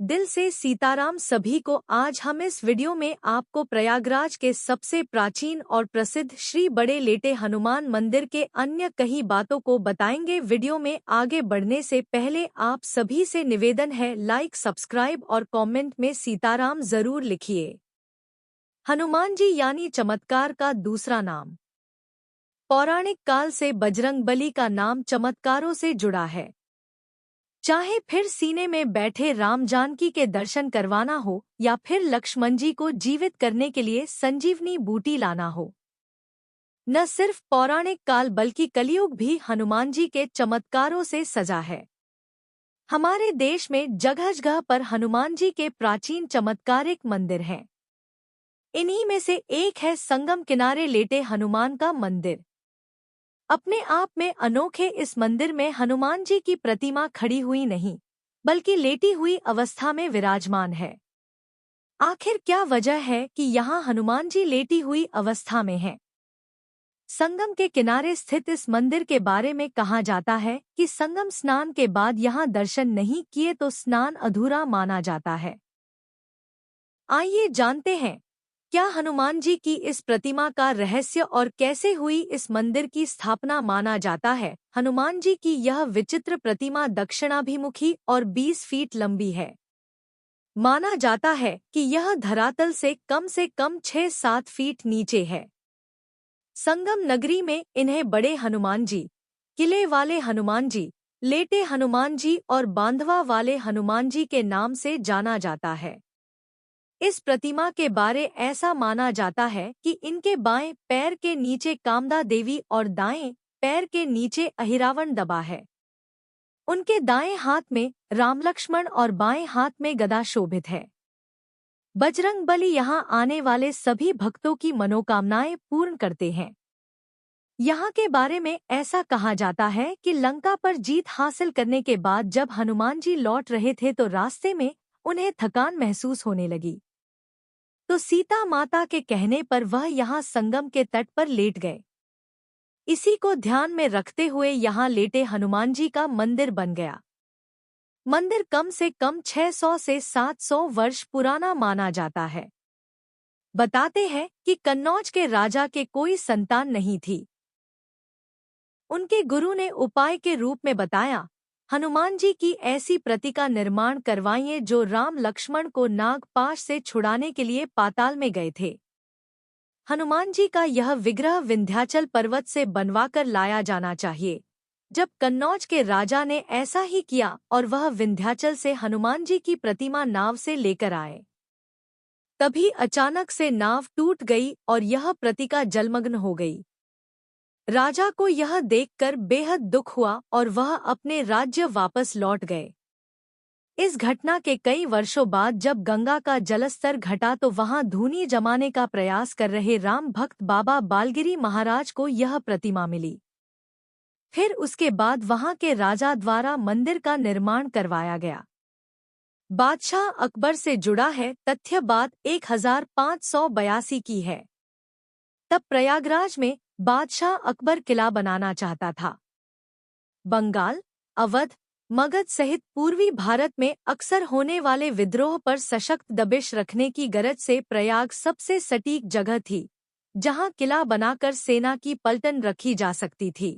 दिल से सीताराम सभी को। आज हम इस वीडियो में आपको प्रयागराज के सबसे प्राचीन और प्रसिद्ध श्री बड़े लेटे हनुमान मंदिर के अन्य कई बातों को बताएंगे। वीडियो में आगे बढ़ने से पहले आप सभी से निवेदन है, लाइक, सब्सक्राइब और कमेंट में सीताराम जरूर लिखिए। हनुमान जी यानी चमत्कार का दूसरा नाम। पौराणिक काल से बजरंगबली का नाम चमत्कारों से जुड़ा है। चाहे फिर सीने में बैठे राम जानकी के दर्शन करवाना हो या फिर लक्ष्मण जी को जीवित करने के लिए संजीवनी बूटी लाना हो। न सिर्फ पौराणिक काल बल्कि कलयुग भी हनुमान जी के चमत्कारों से सजा है। हमारे देश में जगह जगह पर हनुमान जी के प्राचीन चमत्कारिक मंदिर हैं। इन्हीं में से एक है संगम किनारे लेटे हनुमान का मंदिर। अपने आप में अनोखे इस मंदिर में हनुमान जी की प्रतिमा खड़ी हुई नहीं बल्कि लेटी हुई अवस्था में विराजमान है। आखिर क्या वजह है कि यहाँ हनुमान जी लेटी हुई अवस्था में हैं? संगम के किनारे स्थित इस मंदिर के बारे में कहा जाता है कि संगम स्नान के बाद यहाँ दर्शन नहीं किए तो स्नान अधूरा माना जाता है। आइए जानते हैं क्या हनुमान जी की इस प्रतिमा का रहस्य और कैसे हुई इस मंदिर की स्थापना। माना जाता है हनुमान जी की यह विचित्र प्रतिमा दक्षिणाभिमुखी और 20 फीट लंबी है। माना जाता है कि यह धरातल से कम 6-7 फीट नीचे है। संगम नगरी में इन्हें बड़े हनुमान जी, किले वाले हनुमान जी, लेटे हनुमान जी और बांधवा वाले हनुमान जी के नाम से जाना जाता है। इस प्रतिमा के बारे ऐसा माना जाता है कि इनके बाएं पैर के नीचे कामदा देवी और दाएं पैर के नीचे अहिरावण दबा है। उनके दाएं हाथ में राम लक्ष्मण और बाएं हाथ में गदा शोभित है। बजरंगबली यहाँ आने वाले सभी भक्तों की मनोकामनाएं पूर्ण करते हैं। यहाँ के बारे में ऐसा कहा जाता है कि लंका पर जीत हासिल करने के बाद जब हनुमान जी लौट रहे थे तो रास्ते में उन्हें थकान महसूस होने लगी, तो सीता माता के कहने पर वह यहाँ संगम के तट पर लेट गए। इसी को ध्यान में रखते हुए यहाँ लेटे हनुमान जी का मंदिर बन गया। मंदिर कम से कम 600 से 700 वर्ष पुराना माना जाता है। बताते हैं कि कन्नौज के राजा के कोई संतान नहीं थी। उनके गुरु ने उपाय के रूप में बताया, हनुमान जी की ऐसी प्रति का निर्माण करवाइए जो राम लक्ष्मण को नागपाश से छुड़ाने के लिए पाताल में गए थे। हनुमान जी का यह विग्रह विंध्याचल पर्वत से बनवाकर लाया जाना चाहिए। जब कन्नौज के राजा ने ऐसा ही किया और वह विंध्याचल से हनुमान जी की प्रतिमा नाव से लेकर आए, तभी अचानक से नाव टूट गई और यह प्रतिमा जलमग्न हो गई। राजा को यह देखकर बेहद दुख हुआ और वह अपने राज्य वापस लौट गए। इस घटना के कई वर्षों बाद जब गंगा का जलस्तर घटा तो वहां धूनी जमाने का प्रयास कर रहे राम भक्त बाबा बालगिरी महाराज को यह प्रतिमा मिली। फिर उसके बाद वहां के राजा द्वारा मंदिर का निर्माण करवाया गया। बादशाह अकबर से जुड़ा है तथ्य बात 1582 की है। तब प्रयागराज में बादशाह अकबर किला बनाना चाहता था। बंगाल, अवध, मगध सहित पूर्वी भारत में अक्सर होने वाले विद्रोह पर सशक्त दबिश रखने की गरज से प्रयाग सबसे सटीक जगह थी जहां किला बनाकर सेना की पलटन रखी जा सकती थी।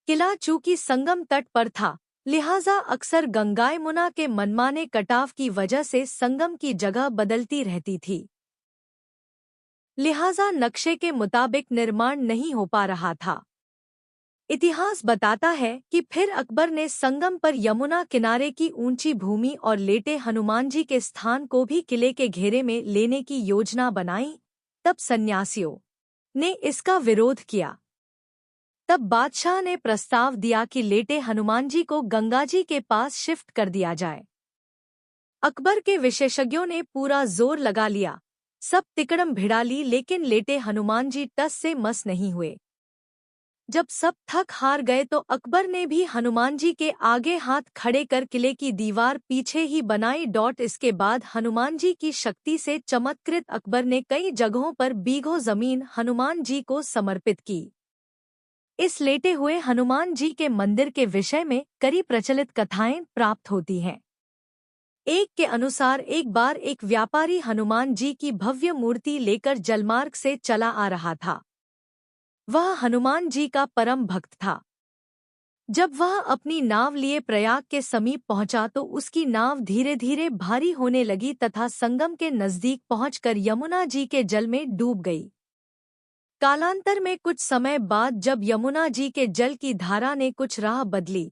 किला चूंकि संगम तट पर था, लिहाजा अक्सर गंगा यमुना के मनमाने कटाव की वजह से संगम की जगह बदलती रहती थी। लिहाजा नक्शे के मुताबिक निर्माण नहीं हो पा रहा था। इतिहास बताता है कि फिर अकबर ने संगम पर यमुना किनारे की ऊंची भूमि और लेटे हनुमान जी के स्थान को भी किले के घेरे में लेने की योजना बनाई। तब सन्यासियों ने इसका विरोध किया। तब बादशाह ने प्रस्ताव दिया कि लेटे हनुमान जी को गंगा जी के पास शिफ्ट कर दिया जाए। अकबर के विशेषज्ञों ने पूरा जोर लगा लिया, सब तिकड़म भिड़ा ली, लेकिन लेटे हनुमान जी टस से मस नहीं हुए। जब सब थक हार गए तो अकबर ने भी हनुमान जी के आगे हाथ खड़े कर किले की दीवार पीछे ही बनाई। इसके बाद हनुमान जी की शक्ति से चमत्कृत अकबर ने कई जगहों पर बीघों जमीन हनुमान जी को समर्पित की। इस लेटे हुए हनुमान जी के मंदिर के विषय में कई प्रचलित कथाएं प्राप्त होती हैं। एक के अनुसार एक बार एक व्यापारी हनुमान जी की भव्य मूर्ति लेकर जलमार्ग से चला आ रहा था। वह हनुमान जी का परम भक्त था। जब वह अपनी नाव लिए प्रयाग के समीप पहुंचा तो उसकी नाव धीरे धीरे भारी होने लगी तथा संगम के नजदीक पहुंचकर यमुना जी के जल में डूब गई। कालांतर में कुछ समय बाद जब यमुना जी के जल की धारा ने कुछ राह बदली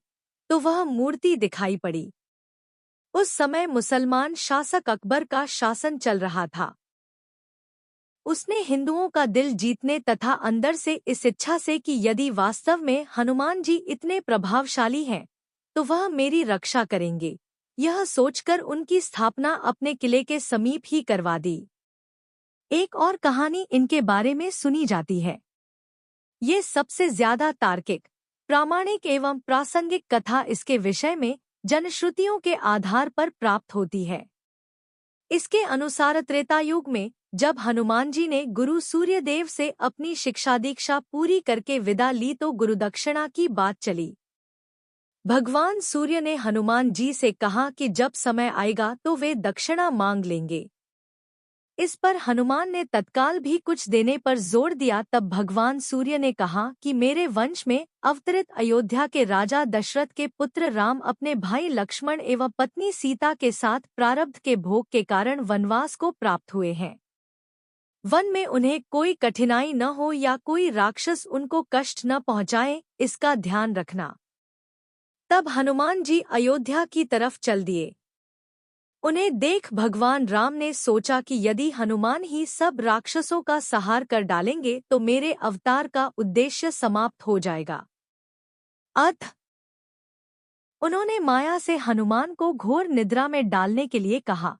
तो वह मूर्ति दिखाई पड़ी। उस समय मुसलमान शासक अकबर का शासन चल रहा था। उसने हिंदुओं का दिल जीतने तथा अंदर से इस इच्छा से कि यदि वास्तव में हनुमान जी इतने प्रभावशाली हैं तो वह मेरी रक्षा करेंगे, यह सोचकर उनकी स्थापना अपने किले के समीप ही करवा दी। एक और कहानी इनके बारे में सुनी जाती है। ये सबसे ज्यादा तार्किक, प्रामाणिक एवं प्रासंगिक कथा इसके विषय में जनश्रुतियों के आधार पर प्राप्त होती है। इसके अनुसार त्रेतायुग में जब हनुमान जी ने गुरु सूर्यदेव से अपनी शिक्षा दीक्षा पूरी करके विदा ली तो गुरुदक्षिणा की बात चली। भगवान सूर्य ने हनुमान जी से कहा कि जब समय आएगा तो वे दक्षिणा मांग लेंगे। इस पर हनुमान ने तत्काल भी कुछ देने पर जोर दिया। तब भगवान सूर्य ने कहा कि मेरे वंश में अवतरित अयोध्या के राजा दशरथ के पुत्र राम अपने भाई लक्ष्मण एवं पत्नी सीता के साथ प्रारब्ध के भोग के कारण वनवास को प्राप्त हुए हैं। वन में उन्हें कोई कठिनाई न हो या कोई राक्षस उनको कष्ट न पहुंचाए, इसका ध्यान रखना। तब हनुमान जी अयोध्या की तरफ चल दिए। उन्हें देख भगवान राम ने सोचा कि यदि हनुमान ही सब राक्षसों का संहार कर डालेंगे तो मेरे अवतार का उद्देश्य समाप्त हो जाएगा। अतः उन्होंने माया से हनुमान को घोर निद्रा में डालने के लिए कहा।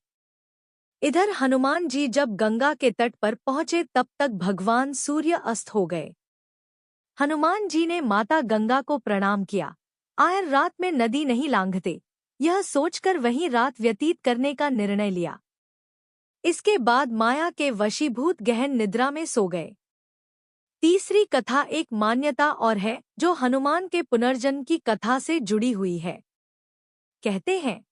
इधर हनुमान जी जब गंगा के तट पर पहुंचे तब तक भगवान सूर्य अस्त हो गए। हनुमान जी ने माता गंगा को प्रणाम किया। आयर रात में नदी नहीं लांघते, यह सोचकर वहीं रात व्यतीत करने का निर्णय लिया। इसके बाद माया के वशीभूत गहन निद्रा में सो गए। तीसरी कथा एक मान्यता और है जो हनुमान के पुनर्जन्म की कथा से जुड़ी हुई है। कहते हैं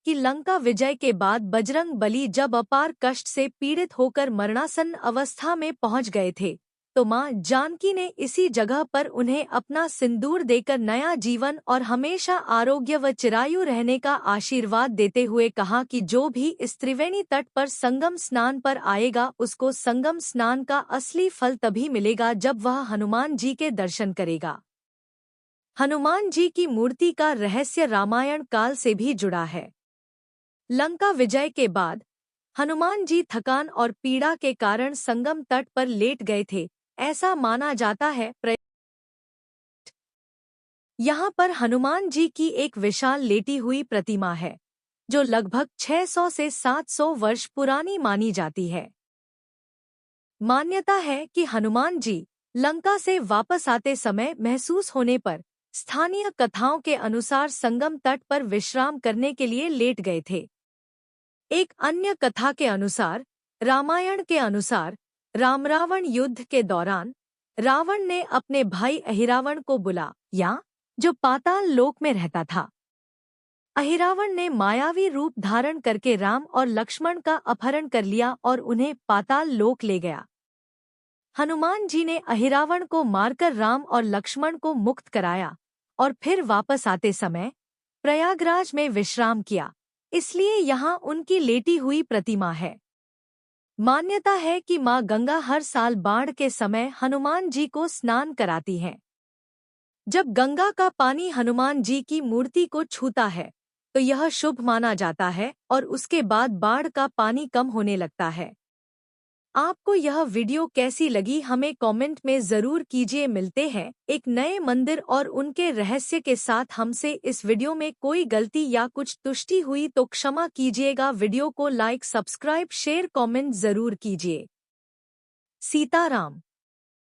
कि लंका विजय के बाद बजरंग बली जब अपार कष्ट से पीड़ित होकर मरणासन्न अवस्था में पहुंच गए थे तो मां जानकी ने इसी जगह पर उन्हें अपना सिंदूर देकर नया जीवन और हमेशा आरोग्य व चिरायु रहने का आशीर्वाद देते हुए कहा कि जो भी इस त्रिवेणी तट पर संगम स्नान पर आएगा उसको संगम स्नान का असली फल तभी मिलेगा जब वह हनुमान जी के दर्शन करेगा। हनुमान जी की मूर्ति का रहस्य रामायण काल से भी जुड़ा है। लंका विजय के बाद हनुमान जी थकान और पीड़ा के कारण संगम तट पर लेट गए थे, ऐसा माना जाता है। यहाँ पर हनुमान जी की एक विशाल लेटी हुई प्रतिमा है जो लगभग 600 से 700 वर्ष पुरानी मानी जाती है। मान्यता है कि हनुमान जी लंका से वापस आते समय महसूस होने पर स्थानीय कथाओं के अनुसार संगम तट पर विश्राम करने के लिए लेट गए थे। एक अन्य कथा के अनुसार, रामायण के अनुसार, राम रावण युद्ध के दौरान रावण ने अपने भाई अहिरावण को बुलाया जो पाताल लोक में रहता था। अहिरावण ने मायावी रूप धारण करके राम और लक्ष्मण का अपहरण कर लिया और उन्हें पाताल लोक ले गया। हनुमान जी ने अहिरावण को मारकर राम और लक्ष्मण को मुक्त कराया और फिर वापस आते समय प्रयागराज में विश्राम किया, इसलिए यहाँ उनकी लेटी हुई प्रतिमा है। मान्यता है कि माँ गंगा हर साल बाढ़ के समय हनुमान जी को स्नान कराती हैं। जब गंगा का पानी हनुमान जी की मूर्ति को छूता है तो यह शुभ माना जाता है और उसके बाद बाढ़ का पानी कम होने लगता है। आपको यह वीडियो कैसी लगी हमें कमेंट में जरूर कीजिए। मिलते हैं एक नए मंदिर और उनके रहस्य के साथ। हमसे इस वीडियो में कोई गलती या कुछ त्रुटि हुई तो क्षमा कीजिएगा। वीडियो को लाइक, सब्सक्राइब, शेयर, कमेंट जरूर कीजिए। सीताराम।